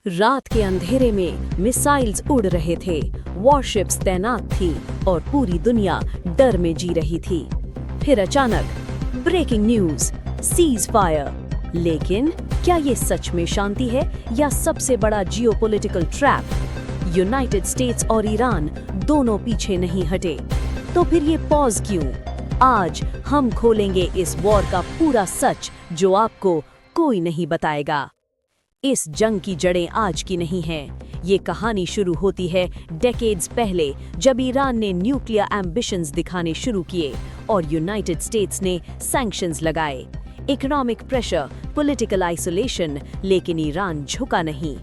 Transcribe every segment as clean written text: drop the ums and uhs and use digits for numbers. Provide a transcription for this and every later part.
रात के अंधेरे में मिसाइल्स उड़ रहे थे, वॉरशिप्स तैनात थी और पूरी दुनिया डर में जी रही थी। फिर अचानक ब्रेकिंग न्यूज, सीज फायर। लेकिन क्या ये सच में शांति है या सबसे बड़ा जियोपॉलिटिकल ट्रैप? यूनाइटेड स्टेट्स और ईरान दोनों पीछे नहीं हटे, तो फिर ये पॉज क्यों? आज हम खोलेंगे इस वॉर का पूरा सच जो आपको कोई नहीं बताएगा। इस जंग की जड़ें आज की नहीं हैं। ये कहानी शुरू होती है डेकेड्स पहले, जब ईरान ने न्यूक्लियर एम्बिशंस दिखाने शुरू किए और यूनाइटेड स्टेट्स ने सैंक्शंस लगाए। इकोनॉमिक प्रेशर, पॉलिटिकल आइसोलेशन, लेकिन ईरान झुका नहीं।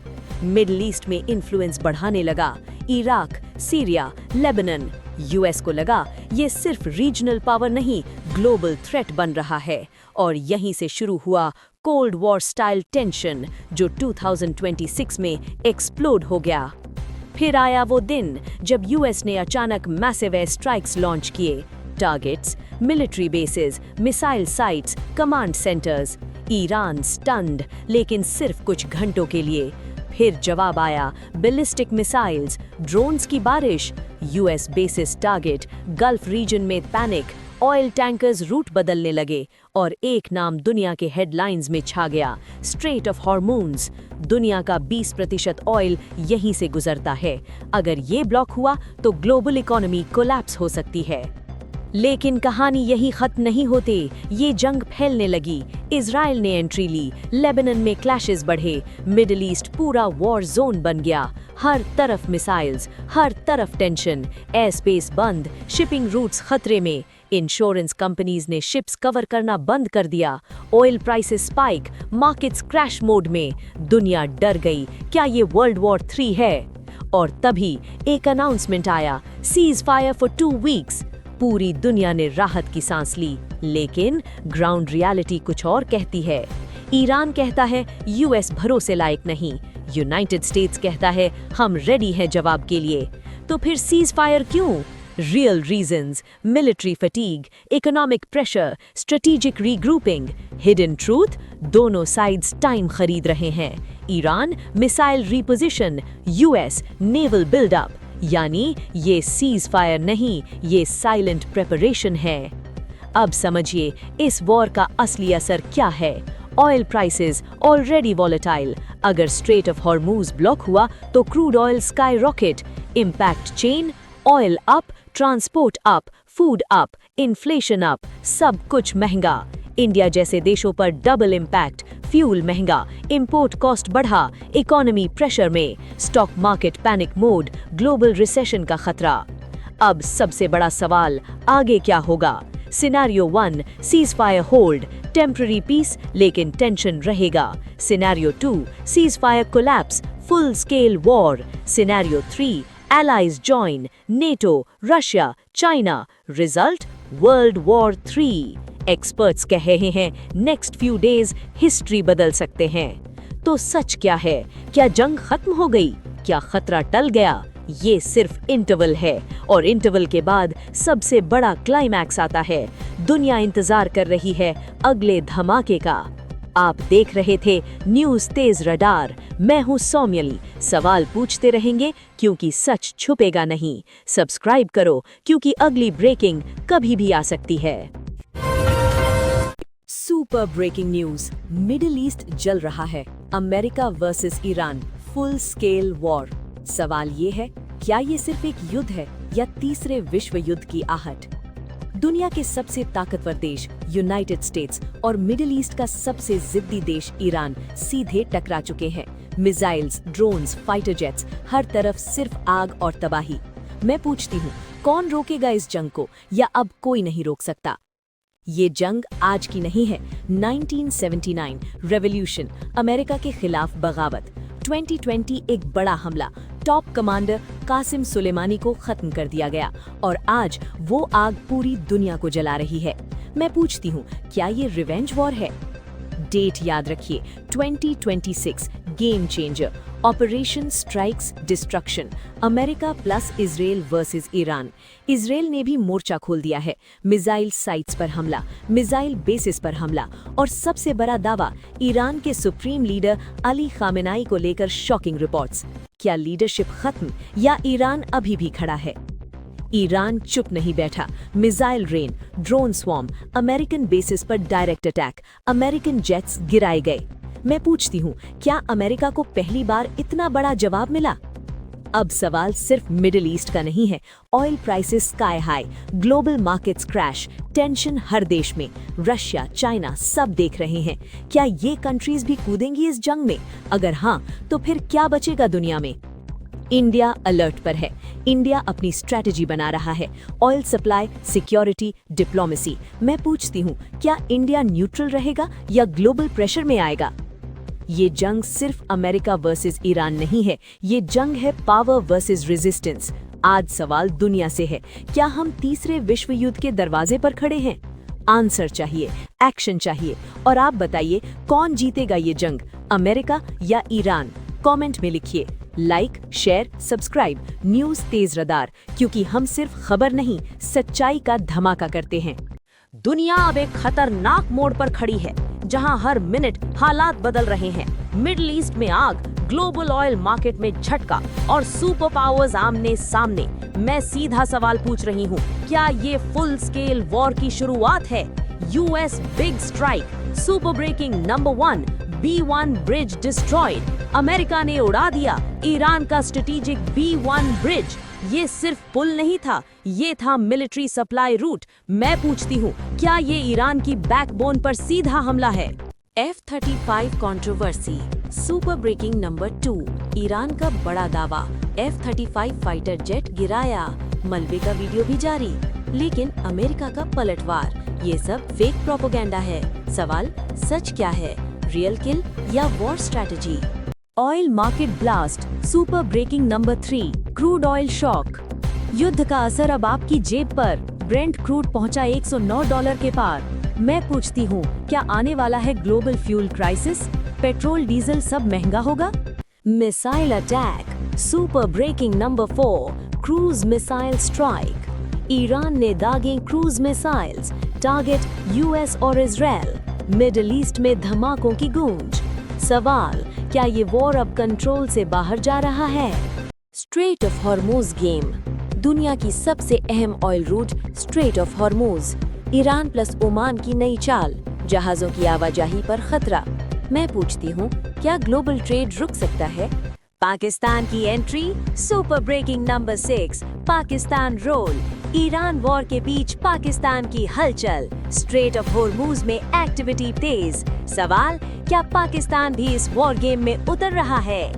मिडिल ईस्ट में इन्फ्लुएंस बढ़ाने लगा। Iraq, Syria, Lebanon. यूएस को लगा ये सिर्फ रीजनल पावर नहीं, ग्लोबल थ्रेट बन रहा है। और यहीं से शुरू हुआ कोल्ड वॉर स्टाइल टेंशन, जो 2026 में एक्सप्लोड हो गया। फिर आया वो दिन जब यूएस ने अचानक मैसिव एयर स्ट्राइक्स लॉन्च किए। Targets, military bases, missile sites, command centres. Iran stunned, लेकिन सिर्फ कुछ घंटों के लिए। फिर जवाब आया, बैलिस्टिक मिसाइल्स, ड्रोन्स की बारिश, US bases target, gulf region में पैनिक, ऑयल टैंकर्स रूट बदलने लगे और एक नाम दुनिया के हेडलाइंस में छा गया, स्ट्रेट ऑफ हॉर्मून्स। दुनिया का 20% ऑयल यहीं से गुजरता है। अगर ये ब्लॉक हुआ तो ग्लोबल इकोनॉमी कोलैप्स हो सकती है। लेकिन कहानी यही खत्म नहीं होती। ये जंग फैलने लगी। इजराइल ने एंट्री ली, लेबनान में क्लैशेस बढ़े, मिडिल ईस्ट पूरा वॉर जोन बन गया। हर तरफ मिसाइल्स, हर तरफ टेंशन, एयर स्पेस बंद, शिपिंग रूट्स खतरे में। इंश्योरेंस कंपनीज ने शिप्स कवर करना बंद कर दिया। Oil prices spike, markets crash mode में। दुनिया डर गई, क्या ये वर्ल्ड वॉर 3 है? और तभी एक अनाउंसमेंट आया, सीज फायर फॉर 2 वीक्स। पूरी दुनिया ने राहत की सांस ली, लेकिन ग्राउंड रियलिटी कुछ और कहती है। ईरान कहता है यूएस भरोसे लायक नहीं, यूनाइटेड स्टेट्स कहता है हम रेडी हैं जवाब के लिए। तो फिर सीज फायर क्यों? Real reasons, military fatigue, economic pressure, strategic regrouping, hidden truth. दोनों साइड्स टाइम खरीद रहे हैं। Iran missile reposition, US naval buildup. यानी ये सीज फायर नहीं, ये साइलेंट प्रेपरेशन है। अब समझिए इस वॉर का असली असर क्या है। Oil prices already volatile. अगर स्ट्रेट ऑफ हॉर्मूज ब्लॉक हुआ तो crude oil skyrocket. Impact chain, oil up, transport up, food up, inflation up, सब कुछ महंगा। इंडिया जैसे देशों पर डबल इम्पैक्ट, फ्यूल महंगा, इंपोर्ट कॉस्ट बढ़ा, इकोनॉमी प्रेशर में, stock market panic mode, global recession का खतरा। अब सबसे बड़ा सवाल, आगे क्या होगा? Scenario 1, ceasefire hold, temporary peace लेकिन टेंशन रहेगा। Scenario 2, cease fire collapse, full scale war. Scenario 3, allies join, NATO, Russia, China. Result, world war 3। Experts कह रहे हैं नेक्स्ट फ्यू डेज हिस्ट्री बदल सकते हैं। तो सच क्या है? क्या जंग खत्म हो गई? क्या खतरा टल गया? ये सिर्फ इंटरवल है, और इंटरवल के बाद सबसे बड़ा क्लाइमैक्स आता है। दुनिया इंतजार कर रही है अगले धमाके का। आप देख रहे थे न्यूज तेज रडार। मैं हूं सौम्यली। सवाल पूछते रहेंगे क्योंकि सच छुपेगा नहीं। सब्सक्राइब करो क्योंकि अगली ब्रेकिंग कभी भी आ सकती है। Super breaking news, middle east जल रहा है। America versus Iran, full scale war. सवाल ये है, क्या ये सिर्फ एक युद्ध है या तीसरे विश्व युद्ध की आहट? दुनिया के सबसे ताकतवर देश यूनाइटेड स्टेट्स और मिडिल ईस्ट का सबसे जिद्दी देश ईरान सीधे टकरा चुके हैं। मिसाइल्स, ड्रोन्स, फाइटर जेट्स, हर तरफ सिर्फ आग और तबाही। मैं पूछती हूँ, कौन रोकेगा इस जंग को, या अब कोई नहीं रोक सकता? ये जंग आज की नहीं है। 1979 रेवोल्यूशन, अमेरिका के खिलाफ बगावत। 2020 एक बड़ा हमला, टॉप कमांडर कासिम सुलेमानी को खत्म कर दिया गया, और आज वो आग पूरी दुनिया को जला रही है। मैं पूछती हूँ, क्या ये रिवेंज वॉर है? डेट याद रखिए, 2026 game changer, operation strikes destruction, America plus Israel versus Iran. Israel ने भी मोर्चा खोल दिया है, मिसाइल साइट्स पर हमला, मिसाइल बेसिस पर हमला और सबसे बड़ा दावा, ईरान के सुप्रीम लीडर अली खामेनाई को लेकर शॉकिंग रिपोर्ट्स। क्या लीडरशिप खत्म या ईरान अभी भी खड़ा है? ईरान चुप नहीं बैठा, missile rain, drone swarm, American basis पर डायरेक्ट अटैक, अमेरिकन जेट्स गिराए गए। मैं पूछती हूँ, क्या अमेरिका को पहली बार इतना बड़ा जवाब मिला? अब सवाल सिर्फ मिडिल ईस्ट का नहीं है। Oil prices sky high, global markets crash, tension हर देश में, रशिया, चाइना सब देख रहे हैं। क्या ये कंट्रीज भी कूदेंगी इस जंग में? अगर हाँ, तो फिर क्या बचेगा दुनिया में? इंडिया अलर्ट पर है। इंडिया अपनी स्ट्रैटेजी बना रहा है, ऑयल सप्लाई, सिक्योरिटी, डिप्लोमेसी। मैं पूछती हूँ, क्या इंडिया न्यूट्रल रहेगा या ग्लोबल प्रेशर में आएगा? ये जंग सिर्फ अमेरिका वर्सेस ईरान नहीं है, ये जंग है पावर वर्सेस रेजिस्टेंस। आज सवाल दुनिया से है, क्या हम तीसरे विश्व युद्ध के दरवाजे पर खड़े हैं? आंसर चाहिए, एक्शन चाहिए। और आप बताइए, कौन जीतेगा ये जंग, अमेरिका या ईरान? कमेंट में लिखिए। लाइक, शेयर, सब्सक्राइब न्यूज़ तेज रडार, क्योंकि हम सिर्फ खबर नहीं, सच्चाई का धमाका करते हैं। दुनिया अब एक खतरनाक मोड़ पर खड़ी है, जहां हर मिनट हालात बदल रहे हैं। मिडिल ईस्ट में आग, ग्लोबल ऑयल मार्केट में झटका और सुपर पावर्स आमने सामने। मैं सीधा सवाल पूछ रही हूं, क्या ये फुल स्केल वॉर की शुरुआत है? US big strike, super breaking number 1, B1 bridge destroyed. America ने उड़ा दिया ईरान का स्ट्रेटेजिक B1 ब्रिज। ये सिर्फ पुल नहीं था, ये था मिलिट्री सप्लाई रूट। मैं पूछती हूँ, क्या ये ईरान की बैकबोन पर सीधा हमला है? F-35 controversy, super breaking number 2, Iran का बड़ा दावा, F-35 फाइटर जेट गिराया, मलबे का वीडियो भी जारी। लेकिन अमेरिका का पलटवार, ये सब फेक प्रोपेगेंडा है। सवाल, सच क्या है, रियल किल या war strategy? Oil market blast, super breaking number 3, crude oil shock. युद्ध का असर अब आपकी जेब पर। ब्रेंट क्रूड पहुंचा $109 के पार। मैं पूछती हूँ, क्या आने वाला है global fuel crisis? Petrol diesel सब महंगा होगा? Missile attack, super breaking number 4, cruise missile strike. Iran ने दागे क्रूज मिसाइल्स, टारगेट यूएस और इजराइल। मिडिल ईस्ट में धमाकों की गूंज। सवाल, क्या ये वॉर अब कंट्रोल से बाहर जा रहा है? स्ट्रेट ऑफ हॉर्मोज गेम, दुनिया की सबसे अहम oil route strait of Hormuz. Iran plus Oman की नई चाल, जहाजों की आवाजाही पर खतरा। मैं पूछती हूँ, क्या ग्लोबल ट्रेड रुक सकता है? पाकिस्तान की entry, super breaking number 6, Pakistan role. Iran war के बीच पाकिस्तान की हलचल, स्ट्रेट ऑफ हॉर्मूज में एक्टिविटी तेज। सवाल, क्या पाकिस्तान भी इस वॉर गेम में उतर रहा है?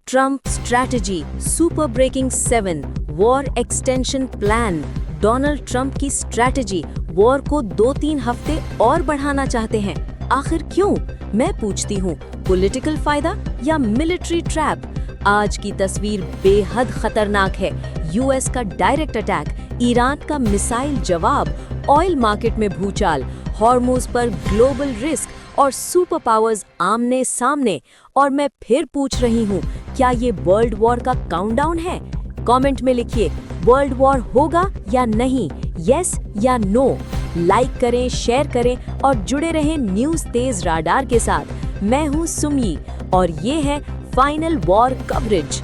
Trump strategy, super breaking 7, war extension plan. Donald Trump की स्ट्रैटेजी, वॉर को 2-3 हफ्ते और बढ़ाना चाहते हैं। आखिर क्यों? मैं पूछती हूँ, पॉलिटिकल फायदा या मिलिट्री ट्रैप? आज की तस्वीर बेहद खतरनाक है। यूएस का डायरेक्ट अटैक, ईरान का मिसाइल जवाब, ऑयल मार्केट में भूचाल, हॉर्मोज पर ग्लोबल रिस्क और सुपर पावर्स आमने सामने। और मैं फिर पूछ रही हूँ, क्या ये वर्ल्ड वॉर का काउंटडाउन है? कमेंट में लिखिए, वर्ल्ड वॉर होगा या नहीं, यस या नो। लाइक करें, शेयर करें और जुड़े रहें न्यूज़ तेज रडार के साथ। मैं हूँ सुमी और ये है फाइनल वॉर कवरेज।